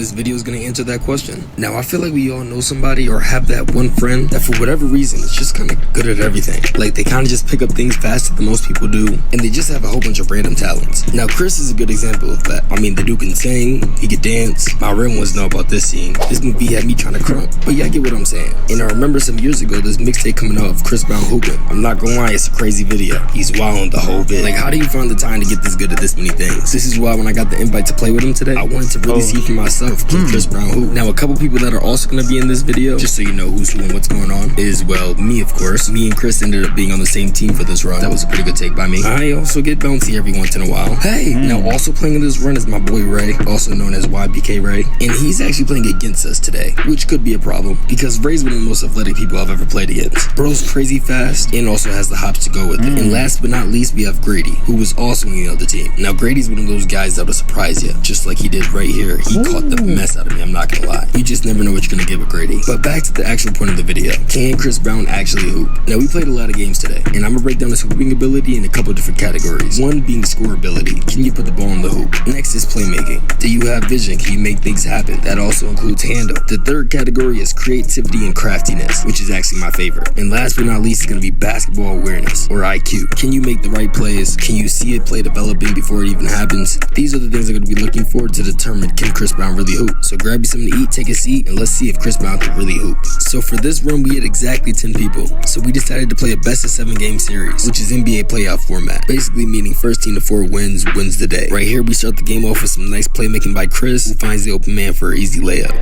This video is going to answer that question. Now, I feel like we all know somebody or have that one friend that for whatever reason is just kind of good at everything. Like, they kind of just pick up things faster than most people do, and they just have a whole bunch of random talents. Now, Chris is a good example of that. I mean, the dude can sing, he can dance. My rim wants to know about this scene. This movie had me trying to crunk, but yeah, I get what I'm saying. And I remember some years ago, this mixtape coming out of Chris Brown hooping. I'm not gonna lie, it's a crazy video. He's wilding the whole vid. Like, how do you find the time to get this good at this many things? This is why when I got the invite to play with him today, I wanted to really see for myself, can Chris Brown hoop. Now, a couple people that are also gonna be in this video, just so you know who's who and what's going on, is, well, me, of course. Me and Chris ended up being on the same team for this run. That was a pretty good take by me. I also get bouncy every once in a while. Hey, now also playing in this run is my boy Ray, also known as YBK Ray, and he's actually playing against us today, which could be a problem because Ray's one of the most athletic people I've ever played against. Bro's crazy fast and also has the hops to go with it. And last but not least, we have Grady, who was also on the other team. Now, Grady's one of those guys that'll surprise you, just like he did right here. He caught the mess out of me, I'm not gonna lie. You just never know what you're gonna get with Grady. But back to the actual point of the video. Can Chris Brown actually hoop? Now, we played a lot of games today, and I'm gonna break down his hooping ability in a couple different categories. One being scoreability. Can you put the ball in the hoop? Next is playmaking. Do you have vision? Can you make things happen? That also includes handle. The third category is creativity and craftiness, which is actually my favorite. And last but not least is gonna be basketball awareness, or IQ. Can you make the right plays? Can you see a play developing before it even happens? These are the things I'm gonna be looking for to determine can Chris Brown really hoop. So grab you something to eat, take a seat, and let's see if Chris Brown can really hoop. So for this run, we had exactly 10 people. So we decided to play a best of 7 game series, which is NBA playoff format. Basically meaning first team to 4 wins the day. Right here, we start the game off with some nice playmaking by Chris, who finds the open man for an easy layup.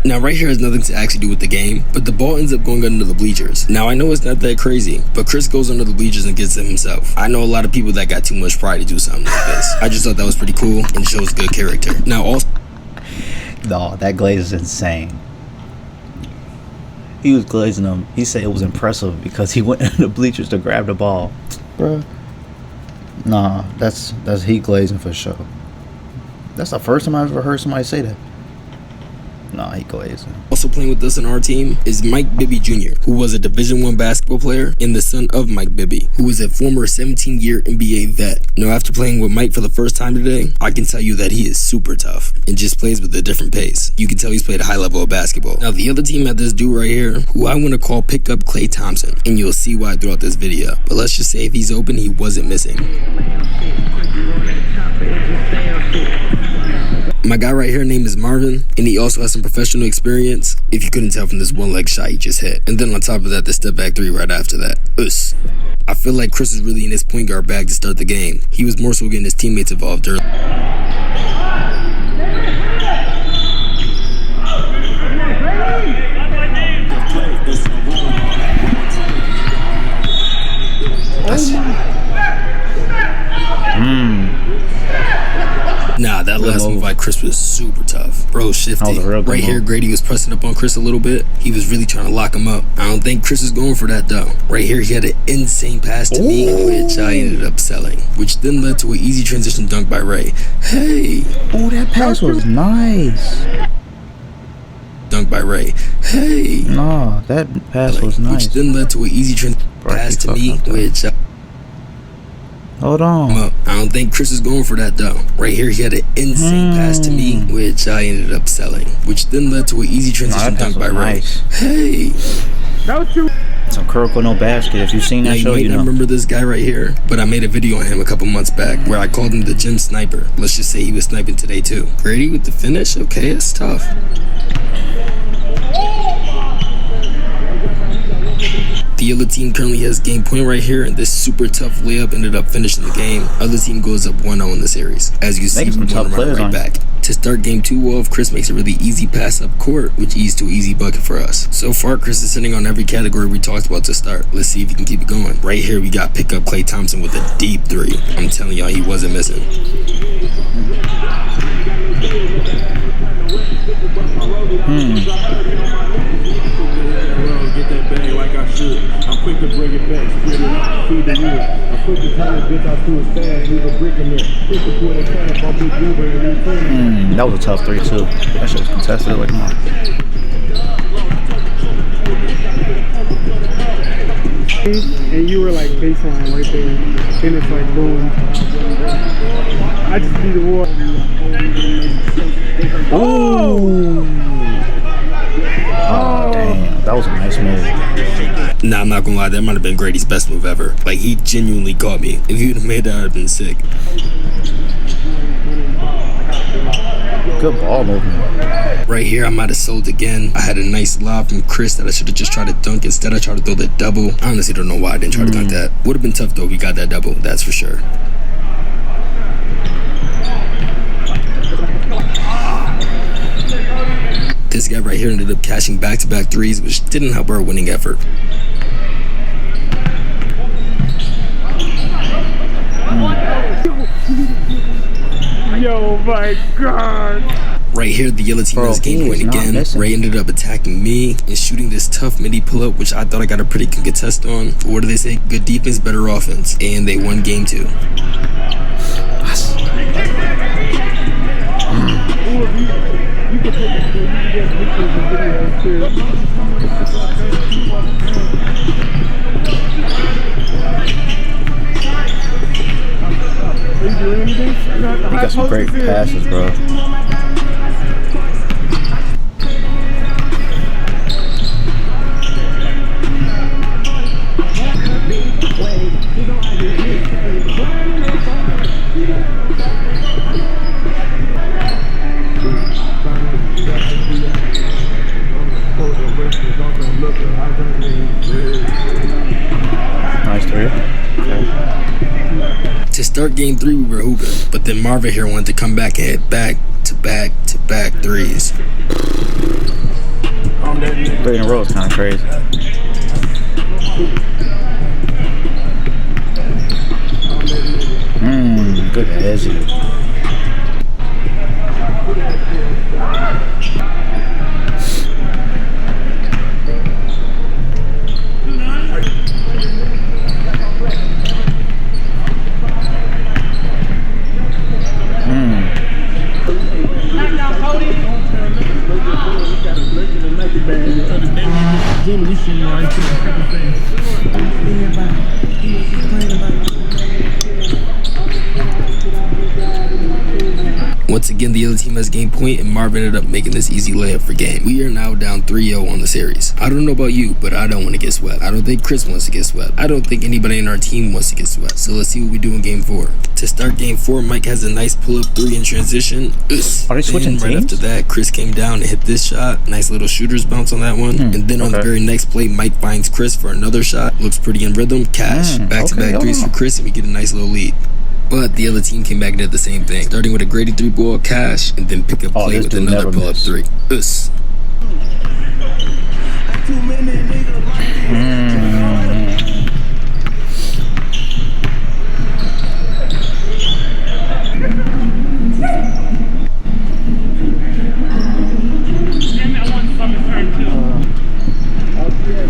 Now, right here has nothing to actually do with the game, but the ball ends up going under the bleachers. Now, I know it's not that crazy, but Chris goes under the bleachers and gets it himself. I know a lot of people that got too much pride to do something like this. I just thought that was pretty cool and shows good character. Now, also... No, that glaze is insane. He was glazing them. He said it was impressive because he went into the bleachers to grab the ball. Bruh. Nah, that's heat glazing for sure. That's the first time I've ever heard somebody say that. Nah, he glazing. Also playing with us on our team is Mike Bibby Jr., who was a Division I basketball player and the son of Mike Bibby, who is a former 17-year NBA vet. Now, after playing with Mike for the first time today, I can tell you that he is super tough and just plays with a different pace. You can tell he's played a high level of basketball. Now, the other team had this dude right here, who I want to call Pickup Klay Thompson, and you'll see why throughout this video. But let's just say if he's open, he wasn't missing. My guy right here name is Marvin, and he also has some professional experience, if you couldn't tell from this one leg shot he just hit. And then on top of that, the step back 3 right after that. I feel like Chris is really in his point guard bag to start the game. He was more so getting his teammates involved early. Nah, that last move by Chris was super tough. Bro, shifting. Right here, Grady was pressing up on Chris a little bit. He was really trying to lock him up. I don't think Chris is going for that, though. Right here, he had an insane pass to me, which I ended up selling, which then led to an easy transition dunk by Ray. Hey. Oh, that pass was nice. Dunk by Ray. Hey. Nah, that pass was nice. Which then led to an easy transition pass to me, which... Hold on. I don't think Chris is going for that, though. Right here, he had an insane pass to me, which I ended up selling, which then led to an easy transition dunk by Ray. Hey. Some Kuroko no basket. If you've seen that show, you know. I remember this guy right here, but I made a video on him a couple months back where I called him the gym sniper. Let's just say he was sniping today, too. Grady with the finish? Okay, it's tough. The other team currently has game point right here, and this super tough layup ended up finishing the game. Other team goes up 1-0 in the series. As you see, we're going to run right back. To start game 2 off, Chris makes a really easy pass up court, which eased to an easy bucket for us. So far, Chris is sitting on every category we talked about to start. Let's see if he can keep it going. Right here, we got Pickup Klay Thompson with a deep 3. I'm telling y'all, he wasn't missing. Get that bag like I should. I'm quick to bring it back, split it up, feed the wood. I'm quick to turn the bitch out to a stand, leave a brick in there. Quick to put a can up on Big Uber and return. That was a tough 3 too. That shit was contested like mine. And you were like baseline right there. Then it's like boom. I just need the water. Oh! Oh, damn. That was a nice move. Nah, I'm not gonna lie, that might have been Grady's best move ever. Like, he genuinely caught me. If he'd have made that, I'd have been sick. Good ball movement. Right here, I might have sold again. I had a nice lob from Chris that I should have just tried to dunk. Instead, I tried to throw the double. I honestly don't know why I didn't try to dunk that. Would have been tough, though, if he got that double. That's for sure. This guy right here ended up cashing back-to-back threes, which didn't help our winning effort. Yo, my God. Right here, the yellow team has game point again. Ray ended up attacking me and shooting this tough midi pull-up, which I thought I got a pretty good contest on. What do they say? Good defense, better offense. And they won game 2. He got some great passes, bro. Nice three. Okay. To start game 3, we were hooping, but then Marvin here wanted to come back and hit back-to-back-to-back threes. 3 in a row is kind of crazy. Good hezzy. Once again, the other team has game point, and Marvin ended up making this easy layup for game. We are now down 3-0 on the series. I don't know about you, but I don't want to get swept. I don't think Chris wants to get swept. I don't think anybody in our team wants to get swept. So let's see what we do in game 4. To start game 4, Mike has a nice pull-up 3 in transition. Are they switching right teams? after that, Chris came down and hit this shot. Nice little shooter's bounce on that one. And then on the very next play, Mike finds Chris for another shot. Looks pretty in rhythm. Cash. Back-to-back threes for Chris, and we get a nice little lead. But the other team came back and did the same thing, starting with a Grady 3-ball, Cash, and then pick up play with another pull-up 3.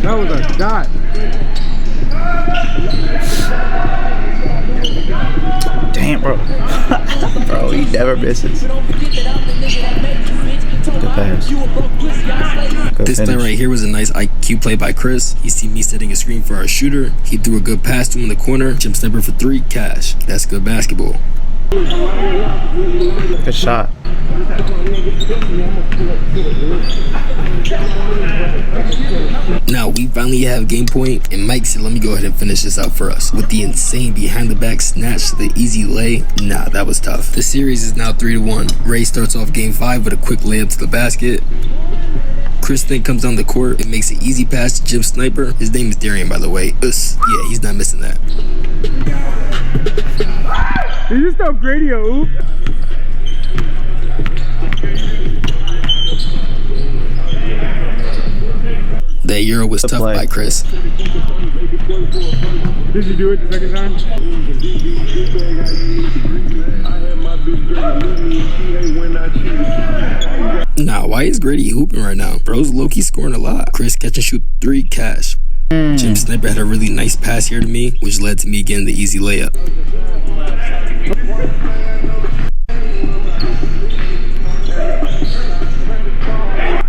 That was a shot. Damn, bro. Bro, he never misses. Good pass. Good this play right here was a nice IQ play by Chris. He see me setting a screen for our shooter. He threw a good pass to him in the corner. Jump sniper for 3, Cash. That's good basketball. Good shot. Now we finally have game point, and Mike said, let me go ahead and finish this out for us. With the insane behind the back snatch to the easy lay, nah, that was tough. The series is now 3-1. Ray starts off game 5 with a quick layup to the basket. Chris then comes down the court and makes an easy pass to Jim Sniper. His name is Darian, by the way. Yeah, he's not missing that. Did you just throw Grady a oop? That Euro was tough by Chris. Did you do it the second time? Nah, why is Grady hooping right now? Bro's low-key scoring a lot. Chris catch and shoot 3, Cash. Jim Sniper had a really nice pass here to me, which led to me getting the easy layup.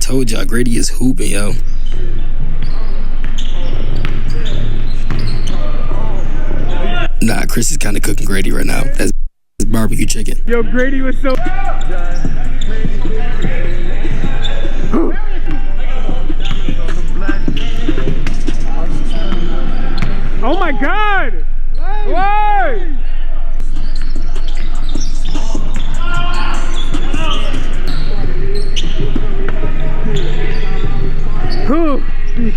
Told y'all, Grady is hooping, yo. Nah, Chris is kind of cooking Grady right now. That's barbecue chicken. Yo, Grady was so... Oh my God! Why? Whew.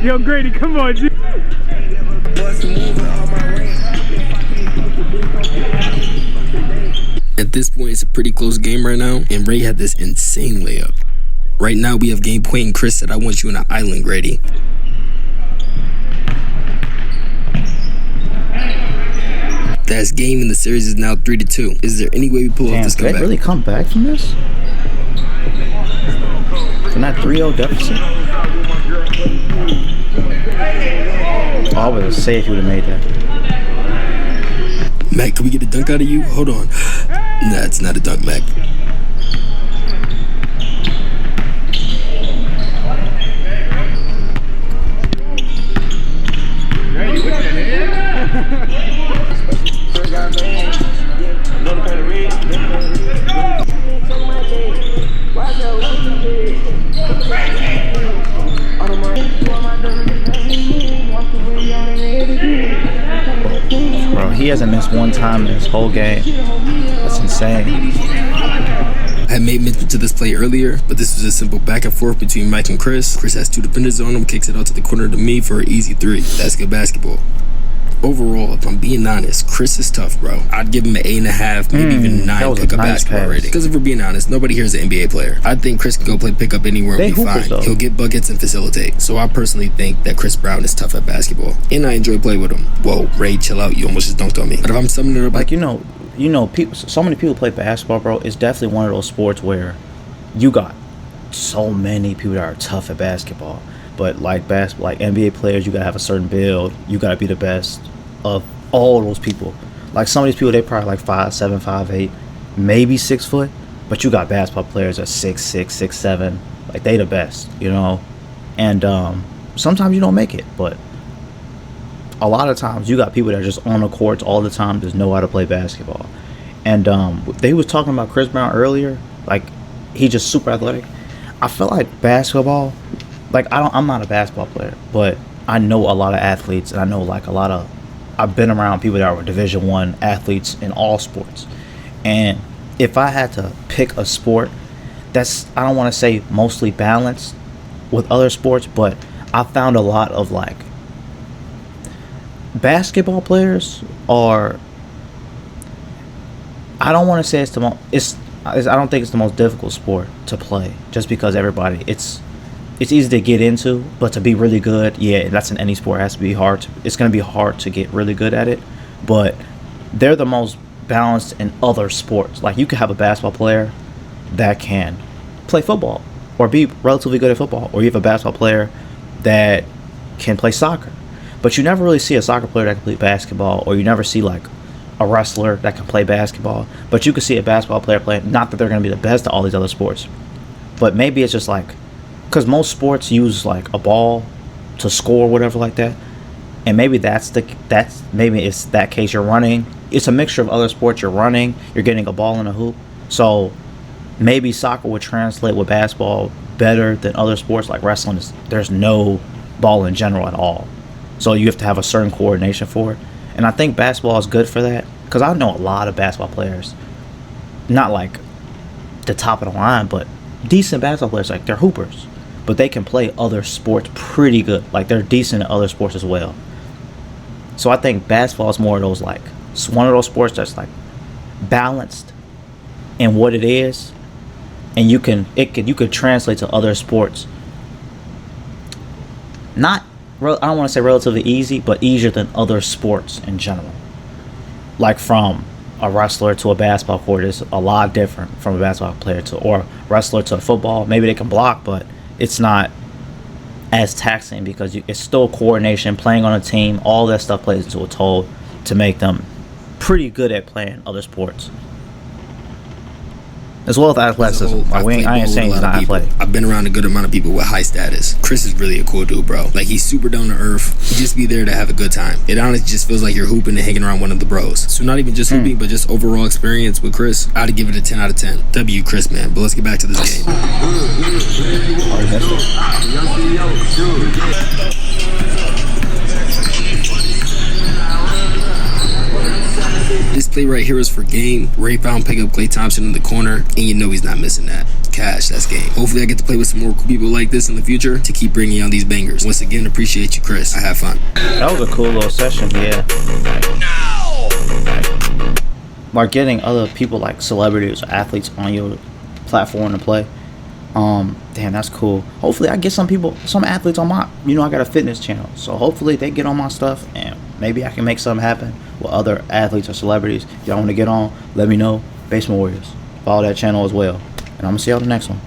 Yo, Grady, come on, dude. At this point, it's a pretty close game right now, and Ray had this insane layup. Right now, we have game point, and Chris said, I want you in an island, Grady. That's game, and the series is now 3-2. Is there any way we pull off this Did they comeback? really come back from this? From that 3-0 deficit? Oh, I would say if you would have made that. Mac, can we get a dunk out of you? Hold on. Nah, it's not a dunk, Mac. Bro, he hasn't missed one time in this whole game. That's insane. I had made mention to this play earlier, but this was a simple back and forth between Mike and Chris. Chris has two defenders on him, kicks it out to the corner to me for an easy three. That's good basketball. Overall, if I'm being honest, Chris is tough, bro. I'd give him an 8.5, maybe even 9 that was a pickup nice basketball pass. rating. Because if we're being honest, nobody here is an NBA player. I think Chris can go play pickup anywhere They and be hoopers, fine. though. He'll get buckets and facilitate. So I personally think that Chris Brown is tough at basketball. And I enjoy playing with him. Whoa, Ray, chill out. You almost just dunked on me. But if I'm summing it up Like, you know, people, so many people play basketball, bro. It's definitely one of those sports where you got so many people that are tough at basketball. But like basketball, like NBA players, you gotta have a certain build. You gotta be the best of all those people. Like some of these people, they probably like 5'7", 5'8", maybe 6 foot. But you got basketball players at 6'6", 6'7". Like they the best, you know. And sometimes you don't make it, but a lot of times you got people that are just on the courts all the time, just know how to play basketball. And they was talking about Chris Brown earlier, like he just super athletic. I feel like basketball, like I'm not a basketball player, but I know a lot of athletes, and I know like I've been around people that were Division I athletes in all sports. And if I had to pick a sport that's, I don't want to say mostly balanced with other sports, but I found a lot of like basketball players are, I don't want to say I don't think it's the most difficult sport to play, just because everybody, it's easy to get into, but to be really good, yeah, that's in any sport. It has to be hard. It's going to be hard to get really good at it, but they're the most balanced in other sports. Like you could have a basketball player that can play football or be relatively good at football, or you have a basketball player that can play soccer, but you never really see a soccer player that can play basketball, or you never see like a wrestler that can play basketball. But you can see a basketball player play, not that they're going to be the best at all these other sports, but maybe it's just like, because most sports use like a ball to score, whatever like that, and maybe maybe it's that case. You're running, it's a mixture of other sports. You're running, you're getting a ball in a hoop, so maybe soccer would translate with basketball better than other sports. Like wrestling, there's no ball in general at all, so you have to have a certain coordination for it. And I think basketball is good for that, because I know a lot of basketball players, not like the top of the line, but decent basketball players. Like they're hoopers, but they can play other sports pretty good. Like they're decent at other sports as well. So I think basketball is more of those, like it's one of those sports that's like balanced in what it is, and you could translate to other sports. I don't want to say relatively easy, but easier than other sports in general. Like from a wrestler to a basketball court is a lot different from a basketball player or wrestler to a football. Maybe they can block, but it's not as taxing, because it's still coordination, playing on a team. All that stuff plays into a toll to make them pretty good at playing other sports, as well as athleticism. Like, I ain't saying he's not athletic. I've been around a good amount of people with high status. Chris is really a cool dude, bro. Like, he's super down to earth. just be there to have a good time. It honestly just feels like you're hooping and hanging around one of the bros. So not even just hooping, but just overall experience with Chris. I'd give it a 10 out of 10. W Chris, man. But let's get back to this game. This play right here is for game. Ray found pick up Klay Thompson in the corner, and you know he's not missing that. Cash, that's game. Hopefully I get to play with some more cool people like this in the future to keep bringing on these bangers. Once again, appreciate you, Chris. I have fun. That was a cool little session, yeah. Like getting other people like celebrities or athletes on your platform to play. Damn, that's cool. Hopefully I get some athletes on my, I got a fitness channel. So hopefully they get on my stuff and maybe I can make something happen with other athletes or celebrities. If y'all want to get on, let me know. Basement Warriors. Follow that channel as well. And I'm going to see y'all the next one.